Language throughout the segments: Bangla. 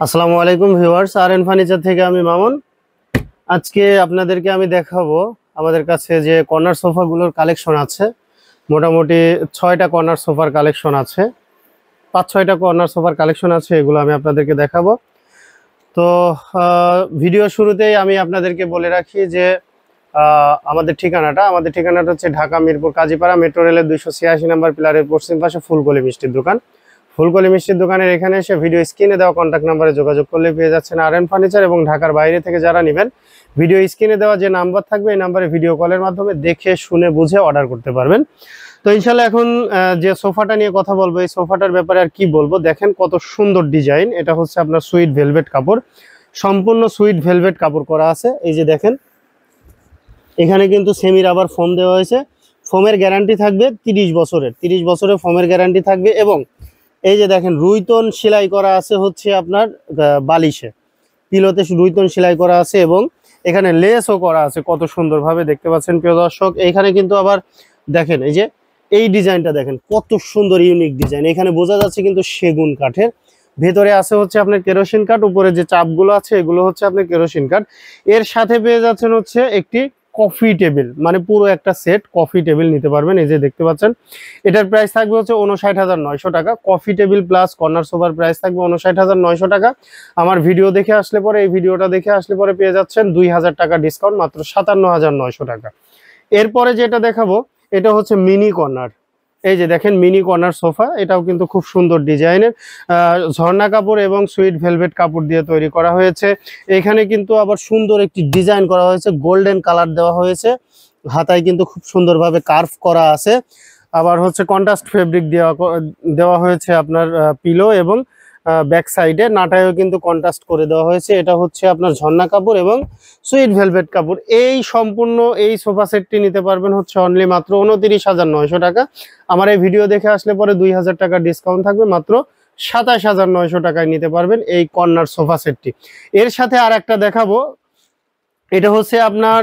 আসসালামু আলাইকুম ভিউয়ার্স, আরএন ফার্নিচার থেকে আমি মামুন। আজকে আপনাদেরকে আমি দেখাবো আমাদের কাছে যে কর্নার সোফাগুলোর কালেকশন আছে। মোটামুটি 6টা কর্নার সোফার কালেকশন আছে, 5-6টা কর্নার সোফার কালেকশন আছে, এগুলো আমি আপনাদেরকে দেখাবো। তো ভিডিও শুরুতেই আমি আপনাদেরকে বলে রাখি যে আমাদের ঠিকানাটা হচ্ছে ঢাকা মিরপুর কাজীপাড়া মেট্রো রেলের 286 নম্বর পিলারের পশ্চিম পাশে ফুলকলি মিষ্টির দোকান। ফুলকলি মিষ্টির দোকানের এখানে এসে ভিডিও স্ক্রিনে দেওয়া কন্ট্যাক্ট নাম্বারে যোগাযোগ করলে পেয়ে যাচ্ছেন আরএন ফার্নিচার, এবং ঢাকার বাইরে থেকে যারা নেবেন ভিডিও স্ক্রিনে দেওয়া যে নাম্বার থাকবে এই নাম্বারে ভিডিও কলের মাধ্যমে দেখে শুনে বুঝে অর্ডার করতে পারবেন। তো ইনশাল্লাহ এখন যে সোফাটা নিয়ে কথা বলবো, এই সোফাটার ব্যাপারে আর কি বলবো, দেখেন কত সুন্দর ডিজাইন। এটা হচ্ছে আপনার সুইট ভেলভেট কাপড়, সম্পূর্ণ সুইট ভেলভেট কাপড় করা আছে। এই যে দেখেন এখানে কিন্তু সেমি রাবার ফোম দেওয়া হয়েছে। ফোমের গ্যারান্টি থাকবে 30 বছরের, 30 বছরের ফোমের গ্যারান্টি থাকবে। এবং এই যে দেখেন রুইতন সেলাই করা আছে হচ্ছে আপনার বালিশে, পিলোতে রুইতন সেলাই করা আছে, এবং এখানে লেসও করা আছে কত সুন্দরভাবে দেখতে পাচ্ছেন প্রিয় দর্শক। এইখানে কিন্তু আবার দেখেন এই যে এই ডিজাইনটা দেখেন কত সুন্দর ইউনিক ডিজাইন। এখানে বোঝা যাচ্ছে কিন্তু সেগুন কাঠের, ভেতরে আছে হচ্ছে আপনার কেরোসিন কাঠ, উপরে যে চাপগুলো আছে এগুলো হচ্ছে আপনার কেরোসিন কাঠ। এর সাথে পেয়ে যাচ্ছেন হচ্ছে একটি কফি টেবিল, মানে পুরো একটা সেট কফি টেবিল নিতে পারবেন। এই যে দেখতে পাচ্ছেন এটার প্রাইস থাকবে হচ্ছে 59,900 টাকা। কফি টেবিল প্লাস কর্নার সোফার প্রাইস থাকবে 59,900 টাকা। আমার ভিডিও দেখে আসলে পরে, এই ভিডিওটা দেখে আসলে পরে পেয়ে যাচ্ছেন 2000 টাকা ডিসকাউন্ট, মাত্র 57,900 টাকা। এরপরে যেটা দেখাবো এটা হচ্ছে মিনি কর্নার। এই যে দেখেন মিনি কর্নার সোফা, এটাও কিন্তু খুব সুন্দর ডিজাইনের, ঝর্ণা কাপড় এবং সুইট ভেলভেট কাপড় দিয়ে তৈরি করা হয়েছে। এখানে কিন্তু আবার সুন্দর একটি ডিজাইন করা হয়েছে, গোল্ডেন কালার দেওয়া হয়েছে, হাতায় কিন্তু খুব সুন্দরভাবে কার্ভ করা আছে। আবার হচ্ছে কন্ট্রাস্ট ফেব্রিক দেওয়া হয়েছে আপনার পিলো, এবং ব্যাক সাইডে নাটায়ও কিন্তু কন্ট্রাস্ট করে দেওয়া হয়েছে। এটা হচ্ছে আপনার ঝর্ণা কাপড় এবং সুইট ভেলভেট কাপড়। এই সম্পূর্ণ এই সোফা সেটটি নিতে পারবেন হচ্ছে অনলি মাত্র 29,900 টাকা। আমার এই ভিডিও দেখে আসলে পরে 2000 টাকা ডিসকাউন্ট থাকবে, মাত্র 27,900 টাকায় নিতে পারবেন এই কর্নার সোফা সেটটি। এর সাথে আর একটা দেখাবো, এটা হচ্ছে আপনার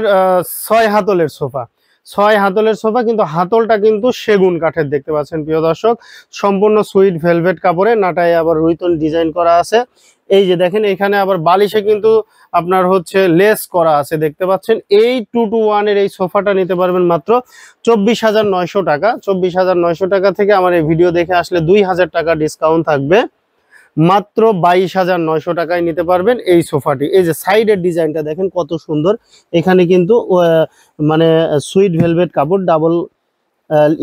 6 হাতলের সোফা। 6 হাতলের সোফা, কিন্তু হাতলটা কিন্তু সেগুন কাঠের দেখতে পাচ্ছেন প্রিয় দর্শক, সম্পূর্ণ সুইট ভেলভেট কাপড়ে, নাটায় আবার রুইতন ডিজাইন করা আছে। এই যে দেখেন এখানে আবার বালিশে কিন্তু আপনার হচ্ছে লেস করা আছে দেখতে পাচ্ছেন। এই 2-to-1 এর এই সোফাটা নিতে পারবেন মাত্র 24,900 টাকা। 24,900 টাকা থেকে আমার এই ভিডিও দেখে আসলে 2000 টাকা ডিসকাউন্ট থাকবে, মাত্র 22,900 টাকায় নিতে পারবেন এই সোফাটি। এই যে সাইডের ডিজাইনটা দেখেন কত সুন্দর। এখানে কিন্তু মানে সুইট ভেলভেট কাপড় ডাবল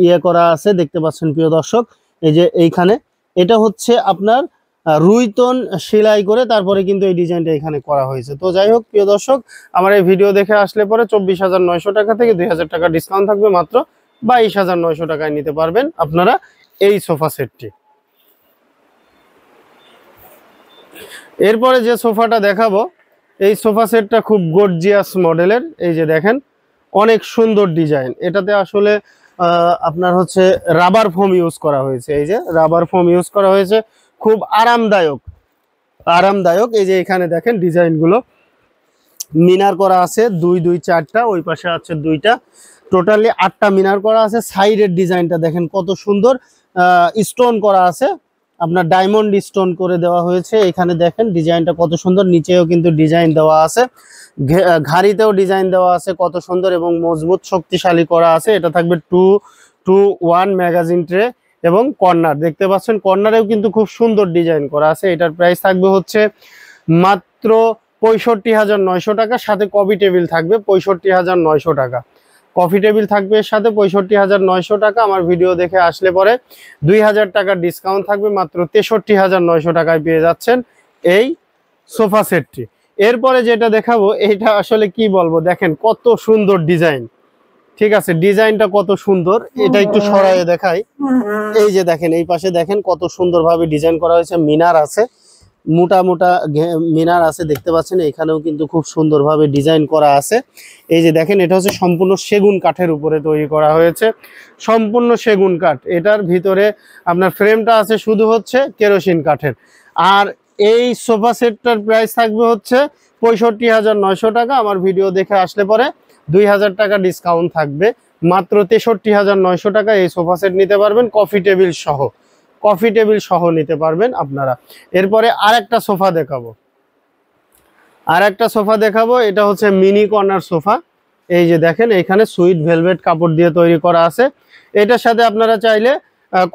ইয়ে করা আছে দেখতে পাচ্ছেন প্রিয় দর্শক। এই যে এইখানে এটা হচ্ছে আপনার রুইতন সেলাই করে তারপরে কিন্তু এই ডিজাইনটা এখানে করা হয়েছে। তো যাই হোক প্রিয় দর্শক, আমার এই ভিডিও দেখে আসলে পরে 24,900 টাকা থেকে 2000 টাকা ডিসকাউন্ট থাকবে, মাত্র 22,900 টাকায় নিতে পারবেন আপনারা এই সোফা সেটটি। এরপরে যে সোফাটা দেখাবো, এই সোফা সেটটা খুব গর্জিয়াস মডেলের। এই যে দেখেন অনেক সুন্দর ডিজাইন, এটাতে আসলে আপনার হচ্ছে রাবার ফোম ইউজ করা হয়েছে। এই যে রাবার ফোম ইউজ করা হয়েছে, খুব আরামদায়ক। এই যে এখানে দেখেন ডিজাইনগুলো মিনার করা আছে, 2-4টা, ওই পাশে আছে 2টা, টোটালি 8টা মিনার করা আছে। সাইডের ডিজাইনটা দেখেন কত সুন্দর, স্টোন করা আছে, আপনার ডায়মন্ড স্টোন করে দেওয়া হয়েছে। এখানে দেখেন ডিজাইনটা কত সুন্দর, নিচেও কিন্তু ডিজাইন দেওয়া আছে, ঘাড়িতেও ডিজাইন দেওয়া আছে কত সুন্দর এবং মজবুত শক্তিশালী করা আছে। এটা থাকবে 2-to-1 ম্যাগাজিন ট্রে এবং কর্নার দেখতে পাচ্ছেন, কর্নারেও কিন্তু খুব সুন্দর ডিজাইন করা আছে। এটার প্রাইস থাকবে হচ্ছে মাত্র 65,900 টাকা, সাথে কফি টেবিল থাকবে 65,900 টাকা। কফি টেবিল থাকবে এর সাথে 65,900 টাকা। আমার ভিডিও দেখে আসলে পরে 2000 টাকার ডিসকাউন্ট থাকবে, মাত্র 63,900 টাকায় পেয়ে যাচ্ছেন এই সোফা সেটটি। এরপরে যেটা দেখাবো এটা আসলে কি বলবো, দেখেন কত সুন্দর ডিজাইন। ঠিক আছে, ডিজাইনটা কত সুন্দর, এটা একটু সরায়ে দেখাই। এই যে দেখেন এই পাশে দেখেন কত সুন্দরভাবে ডিজাইন করা হয়েছে, মিনার আছে, মোটা মিনার আছে দেখতে পাচ্ছেন। এখানেও কিন্তু খুব সুন্দরভাবে ডিজাইন করা আছে। এই যে দেখেন এটা হচ্ছে সম্পূর্ণ সেগুন কাঠের উপরে তৈরি করা হয়েছে, সম্পূর্ণ সেগুন কাঠ। এটার ভিতরে আপনার ফ্রেমটা আছে শুধু হচ্ছে কেরোসিন কাঠের। আর এই সোফা সেটটার প্রাইস থাকবে হচ্ছে 65,900 টাকা। আমার ভিডিও দেখে আসলে পরে 2000 টাকা ডিসকাউন্ট থাকবে, মাত্র 63,900 টাকা এই সোফা সেট নিতে পারবেন কফি টেবিল সহ। কফি টেবিল সহ নিতে পারবেন আপনারা। এরপরে আরেকটা সোফা দেখাবো, এটা হচ্ছে মিনি কর্নার সোফা। এই যে দেখেন এখানে সুইট ভেলভেট কাপড় দিয়ে তৈরি করা আছে। এটার সাথে আপনারা চাইলে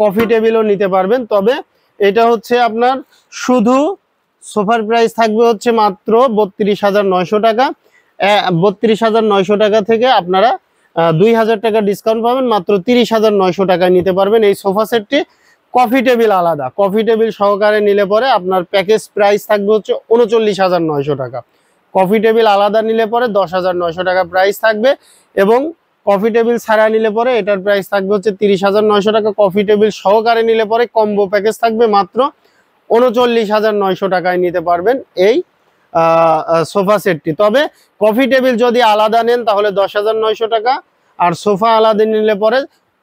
কফি টেবিলও নিতে পারবেন। তবে এটা হচ্ছে আপনার শুধু সোফার প্রাইস থাকবে হচ্ছে মাত্র 32,900 টাকা। 32,900 টাকা থেকে আপনারা 2,000 টাকা ডিসকাউন্ট পাবেন, মাত্র 30,900 টাকায় নিতে পারবেন এই সোফা সেটটি। কফি টেবিল আলাদা, কফি টেবিল সহকারে নিলে পরে আপনার প্যাকেজ প্রাইস থাকবে হচ্ছে 39,900 টাকা। কফি টেবিল আলাদা নিলে পরে 10,900 টাকা প্রাইস থাকবে, এবং কফি টেবিল ছাড়া নিলে পরে এটার প্রাইস থাকবে হচ্ছে 30,900 টাকা। কফি টেবিল সহকারে নিলে পরে কম্বো প্যাকেজ থাকবে মাত্র 39,900 টাকায় নিতে পারবেন এই সোফা সেটটি। তবে কফি টেবিল যদি আলাদা নেন তাহলে 10,900 টাকা, আর সোফা আলাদা নিলে পরে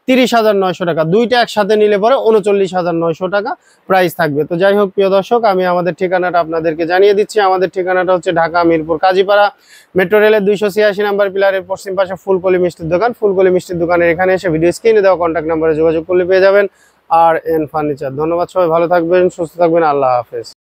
30,900 টাকা। দুইটা একসাথে নিলে পরে 39,900 টাকা প্রাইস থাকবে। তো যাই হোক প্রিয় দর্শক, আমি আমাদের ঠিকানাটা আপনাদেরকে জানিয়ে দিচ্ছি। আমাদের ঠিকানাটা হচ্ছে ঢাকা মিরপুর কাজীপাড়া, মেট্রো রেলের 286 নাম্বার পিলারের পশ্চিম পাশে ফুলকলি মিষ্টির দোকান। ফুলকলি মিষ্টির দোকানের এখানে এসে ভিডিও স্ক্রিনে দেওয়া কন্ট্যাক্ট নাম্বারে যোগাযোগ করলে পেয়ে যাবেন আর এন ফার্নিচার। ধন্যবাদ, সবাই ভালো থাকবেন, সুস্থ থাকবেন, আল্লাহ হাফেজ।